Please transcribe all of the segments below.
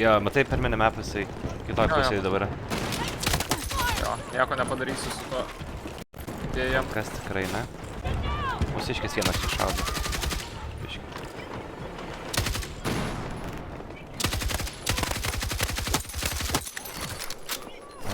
Jo, matai per mini mapą jisai kitoj pusėje dabar. Jo, nieko nepadarysiu su to. Dėjam. Kas tikrai, ne? Mūsiškis vienas čia šaudo.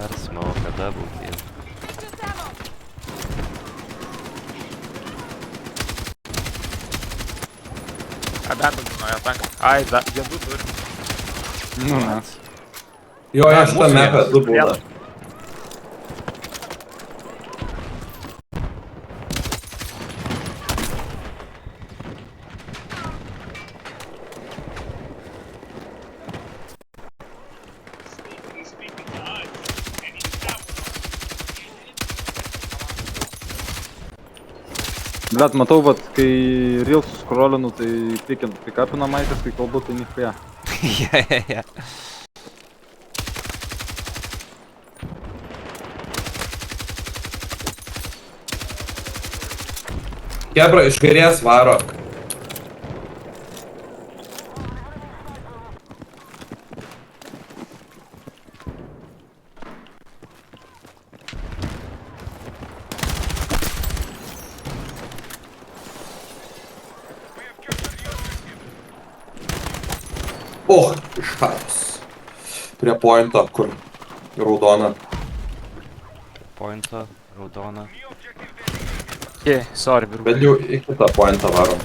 Ar smoke, double kill. Abandonino tanką. Ai, jie du turi. Nu, ne. Jo, aš šitą mapę du būna. Blet, matau, vat, kai Reels scrollinu, tai pikapina maikas, kai kalbu, tai nichuja. Ja. Kebra iš kairės varo. Šaras. Prie pointo, kur raudona. Pointo, raudona. Sorry, vyru. Bet jau į kitą pointą varom.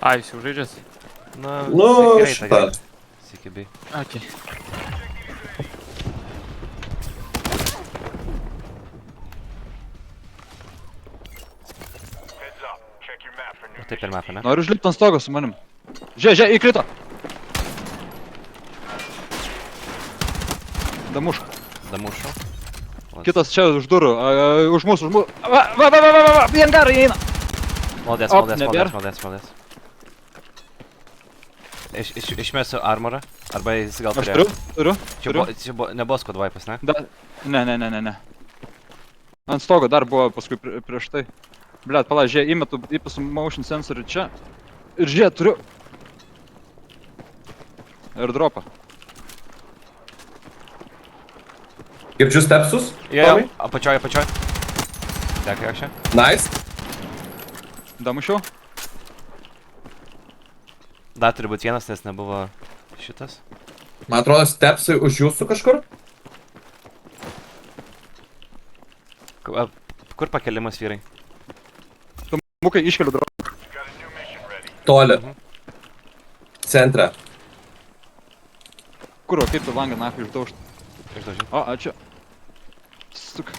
Ai, jūs jau žaidžiat? Nu, šitą. Sikibai. Ok. Tai per mapą, ne? Noriu užlipti ant stogo su manim. Žiūrėk, įkrito. Damušo. Kitas čia už durų, už mūsų. Va, į angarą įeina. Maldės. Išmesiu armorą, arba jis gal Aš turėjo. turiu. Čia nebuvo squad wipe'as, ne? Ne. Ant stogo dar buvo paskui prieš tai. Blet, pala, žiūrėk, įpasu motion sensorių čia. Ir žiūrėk, turiu. Airdropą. Girdžiu stepsus? Jo, apačioj. Dėkui, aš čia. Nice. Damušiau. Dar turi būti vienas, nes nebuvo šitas. Man atrodo, stepsai už jūsų kažkur? Kur pakelimas, vyrai? Mukai iškeliu dropą. Toli. Centre. Kur, kaip tu langą nahui išdaužt? Išdaužiu. O, ačiū. Stuk.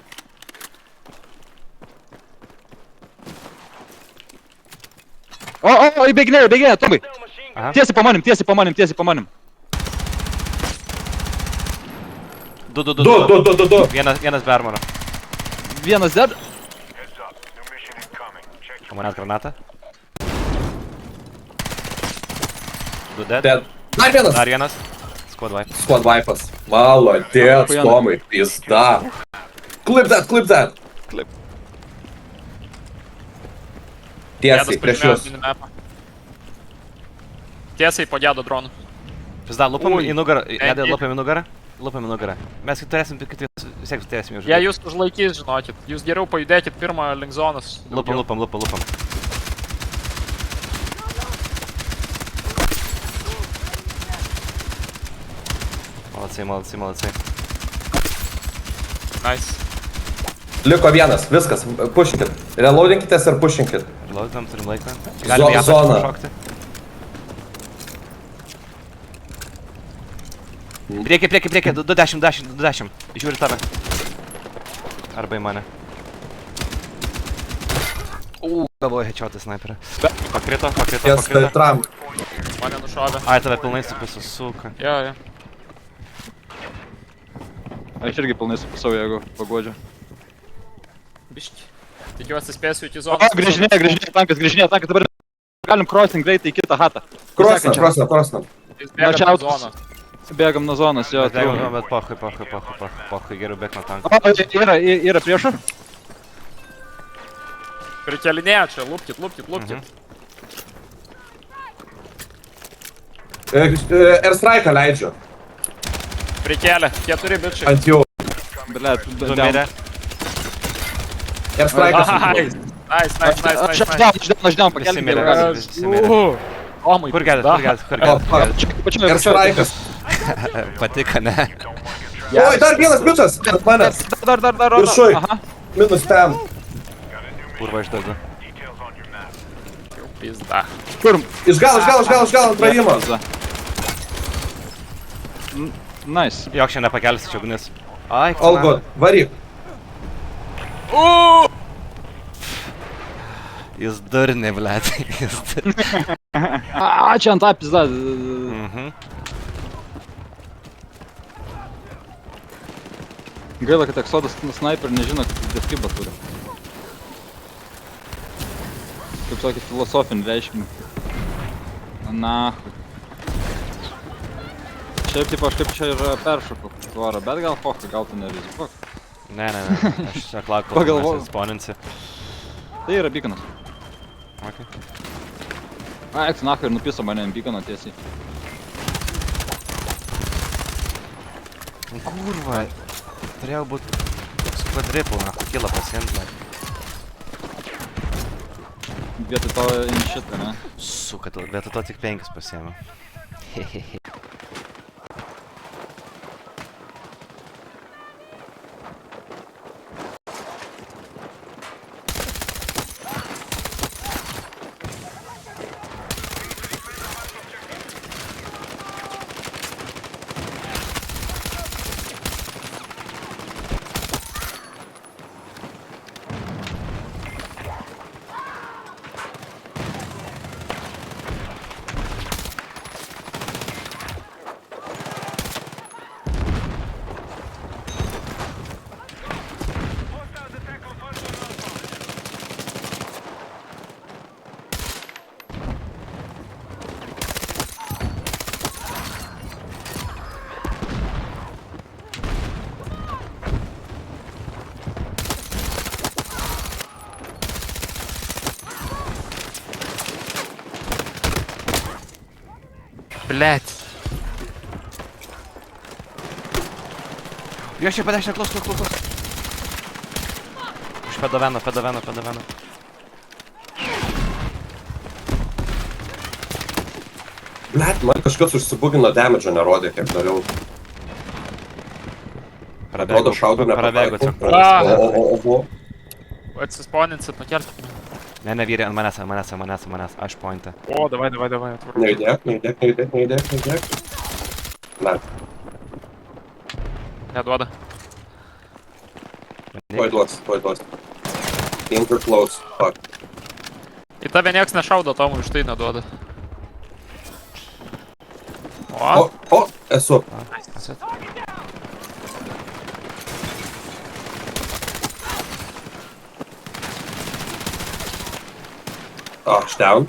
O, įbėginėjo, Tomai. Tiesiai po manim. Du. Vienas be armoro. Vienas dead. Manęs granatą. Du dead. Dar vienas. Squad wipe. Squad wipe'as. Молодец, Tomai. Pizda. Clip that. Tiesiai, prieš jūs. Tiesiai po gedo dronų. Pizda, lupam į nugarą. Lupam į nugarą. Mes turėsim vis tiek jau žudyti. Jei jūs užlaikys, žinokit. Jūs geriau pajudėkit pirmą link zonas. Lupam. Молодцы. Nice. Liko vienas, viskas, pushinkit. Reloadinkitės ir pushinkit. Reloadinam, turim laiką. Galime ją Zona. pašokti. Prieki, 210. Žiūri tave. Arba į mane. Galvoju, headshotą sniperą. Pakrito. Ties Tram. Mane nušovė. Ai, tave pilnai supisuka. Jo. Aš irgi pilnai supusau, jeigu paguodžiu. Biški. Tikiuosi spėsiu iki O, zonos. grįžinėja tankas, dabar galim crossing greitai į kitą hatą. Krosnam. Jis bėga nuo zonos. Bėgam nuo zonos, jo. Bet pohui, geriau bėg nuo tanko. O, yra priešų. Prikelinėja čia, lupkit. Airstrike'ą leidžiu. Prikėlė, 4 bičiai. Ant jų. Blet, Du mirė. Airstrike'as ant jų. Nice. Aš down, Visi pakelkime. mirė, visi mirė. Omai, Kur gedas? Pačiu. Patiko, ne? Oi, dar vienas bičas ant manęs. Dar. Viršuj. Aha. Minus ten. Kurva iš daugiau. Pizda. Kur? Iš galo ant praėjimo. Nice. Jok šiandien pakelsi čia ugnis. Ai, All good. Varyk. Jis durni, blet. Jis durni. Čia ant apizda. Gaila, kad Exodus sniper nežino, kad defibą turi. Kaip sakė, filosofinį reiškinį. Nahui. Šiaip, tipo, aš kaip čia ir peršokau tvorą, bet gal fokai, gal tu nerizikuok. Ne. Aš čia klaukau, Pagalvojau. mes sponinsi. Tai yra beaconas. Okay. Eik, tu nahui ir nupiso mane ant beacono tiesiai. Kurva. Turėjau būt toks quadruple, na, kilą pasiimt, blet. Vietoj to in shit, ne? Suka, vietoj to tik 5 pasiėmiau. Hehehe. Blet. Jo, čia padešinė, klaus. Už pedoveno. Blet, man kažkas užsibugino damage'o nerodė, kiek dariau. Atrodo šaudų Prabėgo, nepataikau. Oho. Atsisponinsit, nukelti. Ne, vyrai, ant manęs, aš pointą. O, davai, atvarau. Neįdėk. Ne, Neduoda. tuoj duos. Inter close, fuck. Į tave nieks nešaudo, Tomui, už tai neduoda. O, Esu. Aš down.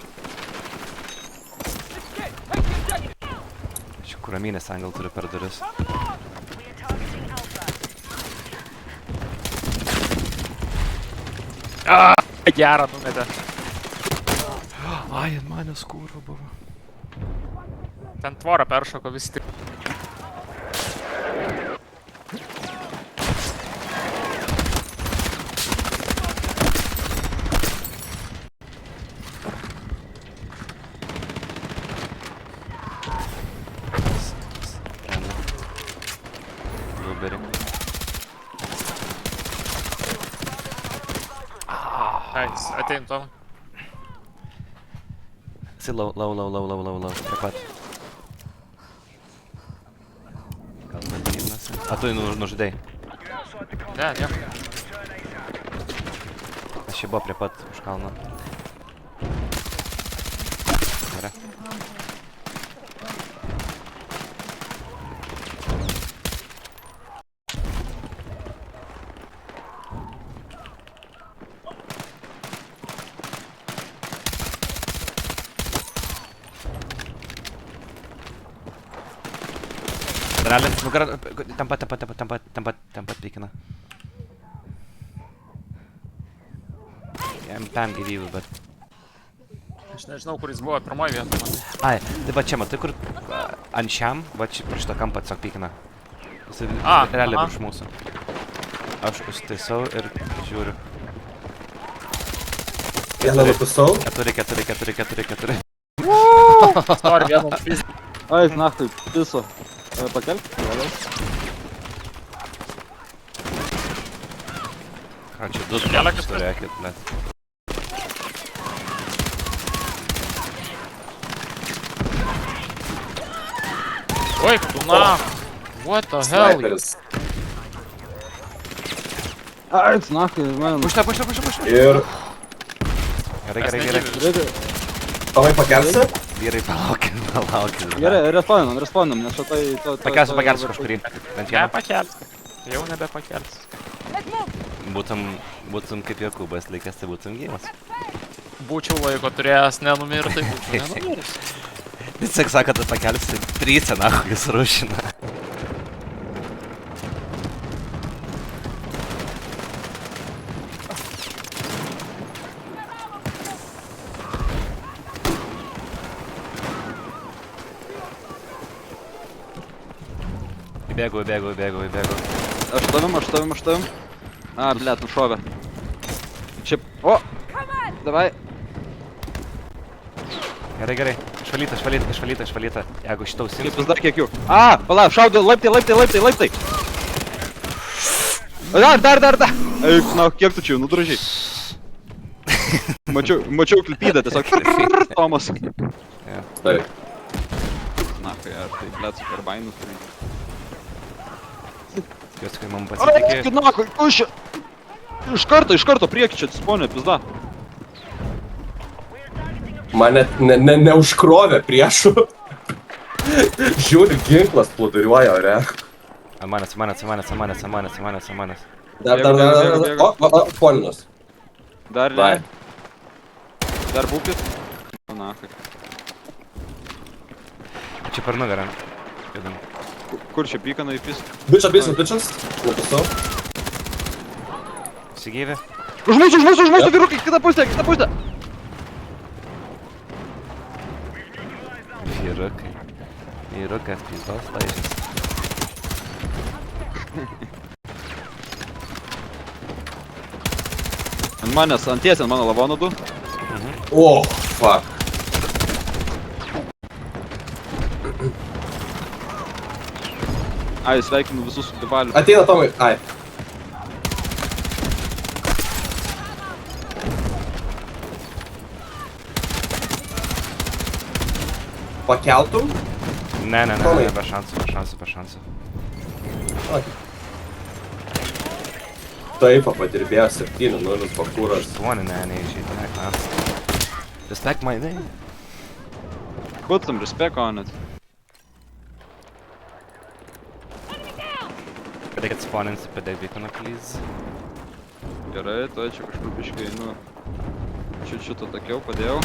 Čia kuraminės angle turiu per duris. gerą numetė. Ai, ant manęs kurva buvo. Ten tvorą peršoko vis tik. Nice, atein Tomai. Esi lau, prie pat. Gal vadinasi? A, tu nužudai. Ne, nieko. Aš čia buvo prie pat už kalno. Gerai. Realiai, nugara, tam pat pykina. Jam gyvybių, bet... Aš nežinau, kur jis buvo, pirmoji vieta man. Ai, tai va čia matai, kur ant šiam, va čia prieš tą kampą tiesiog pykina. Jis realiai virš mūsų. Aš užtaisau ir žiūriu. Vieną nupusau. 4. Nori vieną pys. Ai, nahui, piso. Pakelk? Ką čia 2 Kelia žmonės turėkit, blėt. Oi, tu na. What the hell? Sniperis. Ai, nahui, man. Pušta. Ir Gerai. Tomai pakelsi? Vyrai, palaukit. Gerai, respawnam, nes tai... Pakelsiu kažkurį. Bent vieną. Nepakelsi. Jau nebepakelsi. Būtum kaip Jokūbas laikas, tai būtum gyvas. Būčiau laiko turėjęs nenumirti, tai būčiau nenumiręs. Jis tik sako, kad pakelsi 3, nahui, jis rušina. Įbėgau. Aš tavim. A, blėt, nušovė. Čia... O! Davai. Gerai. Išvalyta. Jeigu šitą Kaip užsimsiu. vis dar kiek jų. A, palauk, šaudė, laiptai. Dar. Eik, na, kiek tu čia jų, nudražiai. Mačiau klipydą, tiesiog. Tomas. Taip. Na, kai ar tai, blėt, su karbainu turi. Jos kai man Ai, pasitikė. na, kušė. Iš karto prieki čia atsisponė, pizda. Mane neužkrovė priešų. Žiūri, ginklas plūduriuoja ore. Manęs. Dar. Bėgu. O, polinas. Dar Vai. ne. Dar būkit. O, na, kai. Čia per nugarą. Judam. Kur čia pykana į pis? Bičas. Nupusau. Įsigyvi. Už mūsų, vyrukai, kita pusė. Vyrukas, pizdos laižys. Ant manęs, ant mano lavonų 2. O, fuck. Ai, sveikinu visus su Dubaliu. Ateina Tomai. Ai. Pakeltum? Ne, Tomai. be šansų. Okay. Taip, padirbėjo 7-0 pakūras. 8, neišeita, ne. Respect my name. Put some respect on it. Padėkit spawnins, padėk beikoną, please. Gerai, tai čia kažkur biškai, nu... Šitą takiau, padėjau.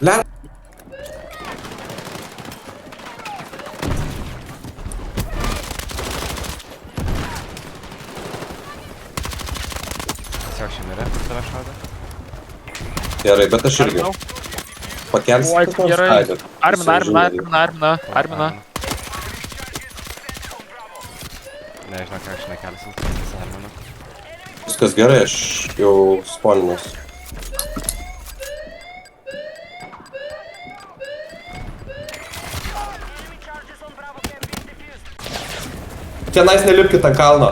Le... Tiesiog šiame yra, tave šaudo. Gerai, bet aš irgi. Pakelsi Oi, kas nors? gerai. Ai, bet- Armina. Nežinau, ką aš nekelsiu. Arminu. Viskas gerai, aš jau spawninus. Tenais nelipkit ant kalno.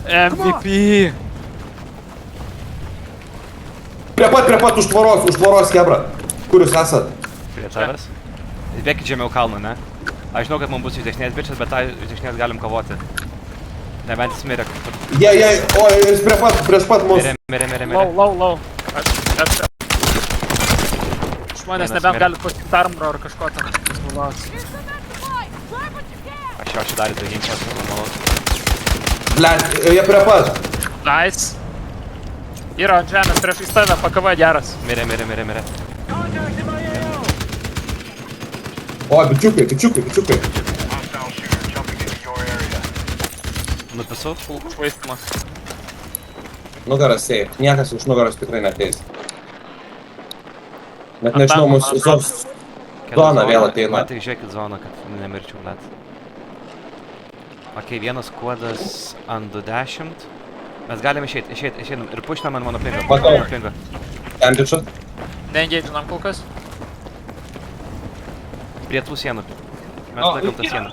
MVP. Prie pat už tvoros, kebra. Kur jūs esat? Prie tavęs. Bėkit žemiau kalno, ne? Aš žinau, kad man bus iš dešinės bičias, bet tą iš dešinės galim kovoti. Nebent jis mirė kažkur. Jei, o, jis prieš pat mūsų. Mirė. Low. Iš manęs nebent galit pasitikti armro ar kažko ten. Aš jau šį darį tai ginklas, normalus. Blet, jie prie pat. Nice. Yra ant žemės priešais tave, pakava geras. Mirė. O, bičiukai, bičiukai, bičiukai. Nupisau. Švaistimas. Nugaras sėj. Niekas iš nugaros tikrai neteis. Net nežinau, mūsų zona vėl ateina. Man tik žiūrėkit zoną, kad nemirčiau, blet. Ok, vienas kuodas ant 210. Mes galim išeinam ir pušinam ant mano pingo. Matau. Pingo. Ten bičiu. Neengageinam kol kas. Prie tų sienų. Mes laikom tą sieną.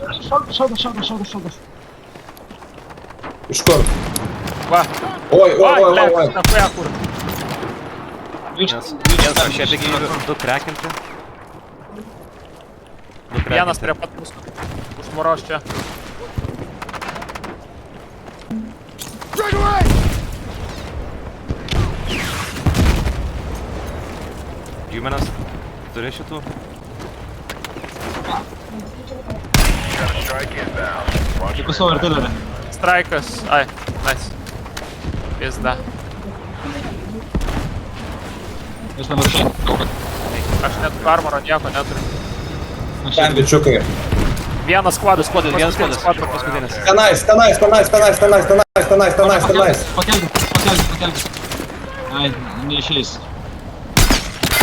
Iš kur? Va. Oi, oi, oi, oi, Ble, oi. tapuja kur. Vienas aš apie gyvybių, du krekinti. Vienas prie pat mūsų. Už tvoros čia. Džiumenas, turi šitų? Įpusau artilerį. Straikas. Ai, nice. Pizda. Aš nevaršiai. Aš net armoro nieko neturiu. Ten bičiukai. Vienas skvadas, Vienas kuodas, paskutinis. Tenais, tenais, tenais, tenais, tenais, tenais, tenais, tenais, tenais. Pakelkit. Ai, neišeis.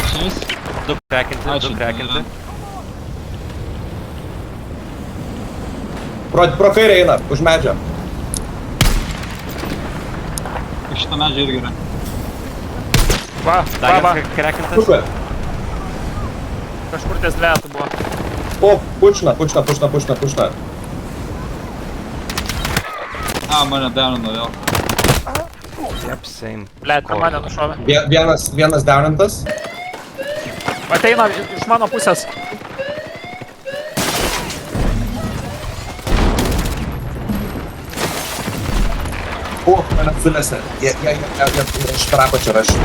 Išeis? Du krekinti, Ačiū, du krekinti. Pro kairę eina, už medžio. Iš šitą medžią irgi yra. Va, Dar va, va. vienas krekintas. Super. Kažkur ties dvejetų buvo. O, pučina. A, mane downino vėl. Yep, same. Ble, ten mane nušovė. Vienas downintas. Ateina iš mano pusės. O, mane sulėse. Jie iš trapo čia rašė.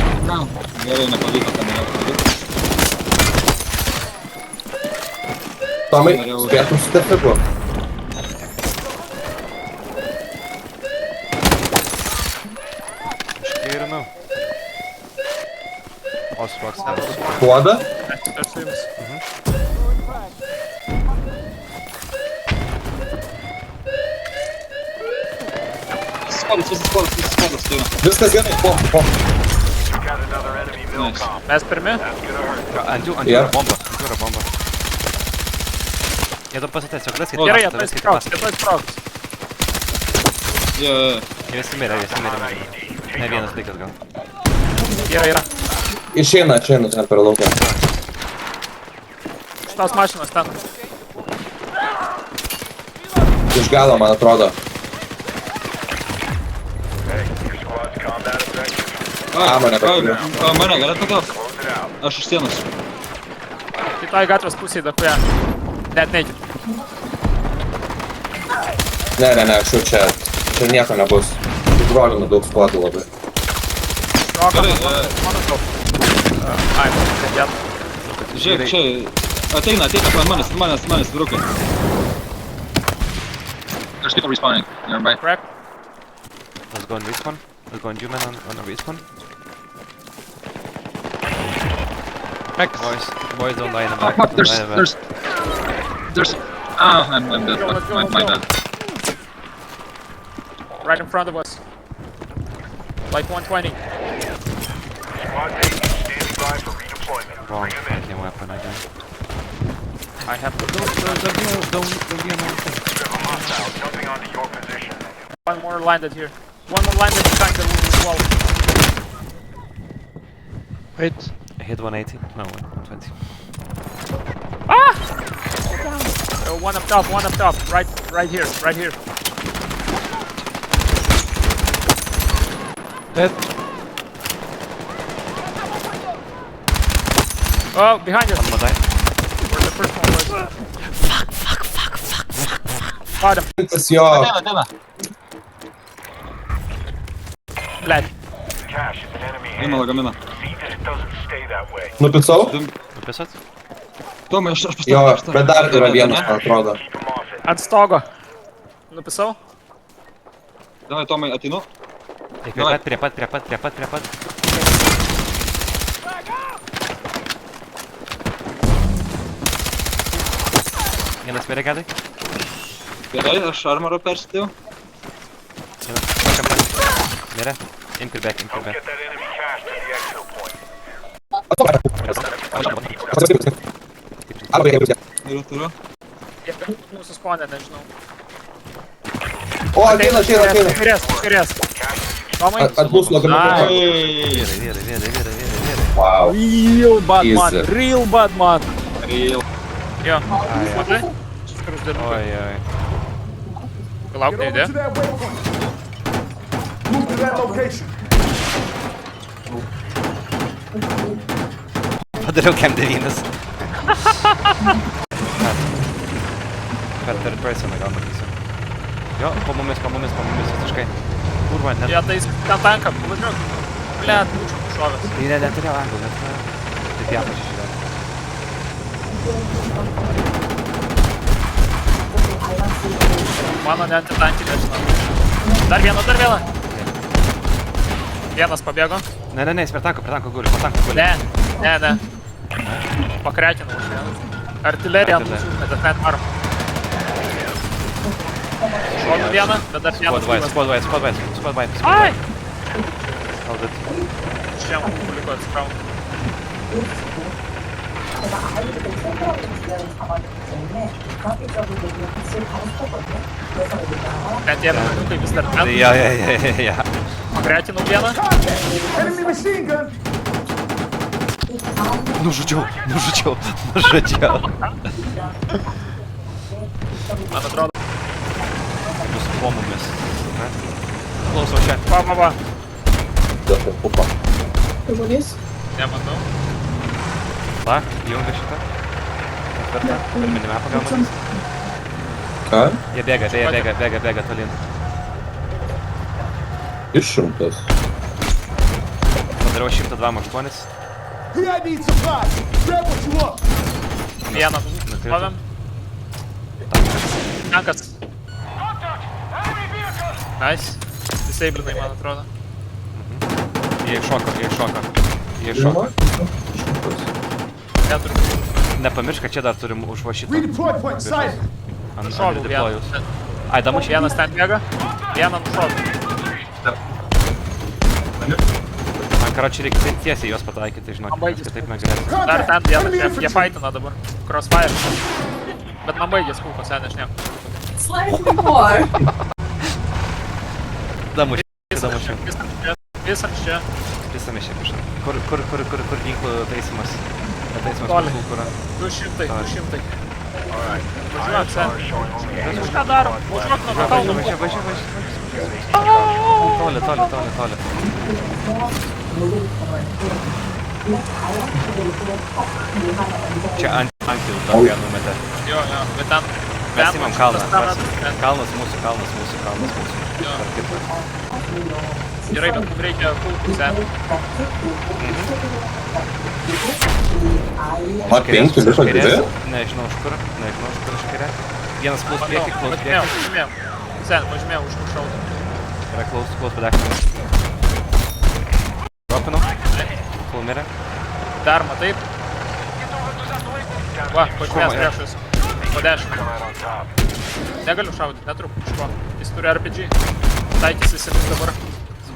Gerai, nepavyko ten vėl padaryti. Tomai, spėtum su defiku. Škirinu. O, sproks tavas. Kuoda. Aš su jums. Visas skodas tai yra. Viskas gerai, pom. Nice. Mes pirmi? Ant jų Jo. yra bomba. Ant jų yra bomba. Jie dar pasitės, jog leiskit. Gerai, jie tuoj sprauks. Jo. Jie visi mirė. Ne vienas laikas gal. Yra. Išeina ten per lauką. Šitos mašinos ten. Iš galo, man atrodo. Mane pakeliu. Mane galėt pakelt? Aš iš sienos. Kitoj gatvės pusėje dakuja. Net neikit. Ne, aš jau čia nieko nebus. Brolinu daug skladų labai. Rokas, Gerai, mano daug. Ai, kad Žiūrėk, čia ateina manęs, vyrukai. Aš tik respawning, nearby. Crack. Let's go on respawn. Let's go on Juman on a respawn. Boys don't die in the back. Fuck, don't die in the back. there's... Ah, I'm dead, Let's go, my bad. Right in front of us. Like 120. Wrong fucking weapon again. I have to Don't be annoying. one more landed here. One more landed behind the wall. Wait. I hit 180. No, 120. One up top. Right here. Dead. Oh, behind us. One more die. Where the first one was. Fuck. Got him. Tas jo. Ateina. Bled. Eina lagaminą. Nupicau? Nupisat? Tomai, aš Jo, pastatau. bet dar yra vienas, man atrodo. Ant stogo. Nupisau? Davai, Tomai, ateinu. Prie pat. Vienas mirė gedai. Gerai, aš armorą persidėjau. Vienas kampe. Mirė. Imk ir bėk, imk ir bėk. Turiu. Mūsų sponė, nežinau. O, ateina. Kairės. Tomai. Atbūs nuo galiukų. Vyrai. Wow. Real bad man. Easy. Real bad man. Real. Jo. Matai? Skrus dirbu. Oi. Palauk, neįdė. Move to that location. Padariau kem 9. Per third person gal matysiu. Jo, po mumis visiškai. Kurva, net. Ja, tai jis ten tanką, važiuok. Blet, būčiau šovęs. Tai neturėjau anglų, net. Taip jam pažiūrėjau. Mano ne antitankį, nežinau. Dar vieną. Vienas pabėgo. Ne, jis per tanką guli, po tanką guli. Ne. Pakretinau už vieną. Artilerija ant mūsų užmetė, ten varom. Šonu vieną, bet dar vienas Squad wipe. Ai! Hold it. Šiam kuliko atsipravom. Ten tie minukai vis dar ten. Ja. Pakretinau vieną. Enemy machine gun. Nužudžiau. Man atrodo. Bus po mumis. Klausau čia. Va. Upa. Nematau. Va, įjungia šitą. Ketvirtą. Per minimapą gal matys. Ką? Jie bėga tolin. Iššimtas. Padariau 128. Here I need supplies. Grab what you want. Vieną. Pavėm. Tankas. Nice. Disablinai, man atrodo. Jie iššoka. Neturiu. Nepamiršk, kad čia dar turim užvašytą. Redeploy point sighted. Nušovau vieną. Ai, damušė. Vienas ten bėga. Vieną nušovau. Man karočiui reikia tiesiai juos pataikyti, žinok. Man baigėsi. Kitaip negalėsiu. Dar ten vieną. Jie fightina dabar. Crossfire. Bet man baigės kūko, sen aš nieko. Slightly more. Damušė. Visam čia. Visame šiaip iš. Kur ginklų taisimas? Taisimas Toli. kultūra. 200. Važiuok, sen. Kažką darom. Važiuok nuo kalno. Toli. Čia ant tilto ją numetė. Jo, bet ten... Mes imam kalną. Ten- Kalnas mūsų. Jo. Per kitą. Gerai, bet mums reikia kulkų, sen. Mat 5 liko 2. Nežinau iš kur iš kairė. Vienas klaus priekį. Pažymėjom. Sen, pažymėjom už kur šaudų. Yra klaus padėkime. Dropinau. Kol mirė. Dar matai. Va, pažymėjęs priešus. Po 10. Negaliu šaudyti, netruku. Iš ko? Jis turi RPG. Taikysis ir dabar.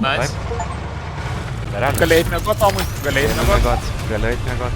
Nice. Realiai. Galėjai mėgot, Tomui. Galėjai mėgot. Galėjai mėgot.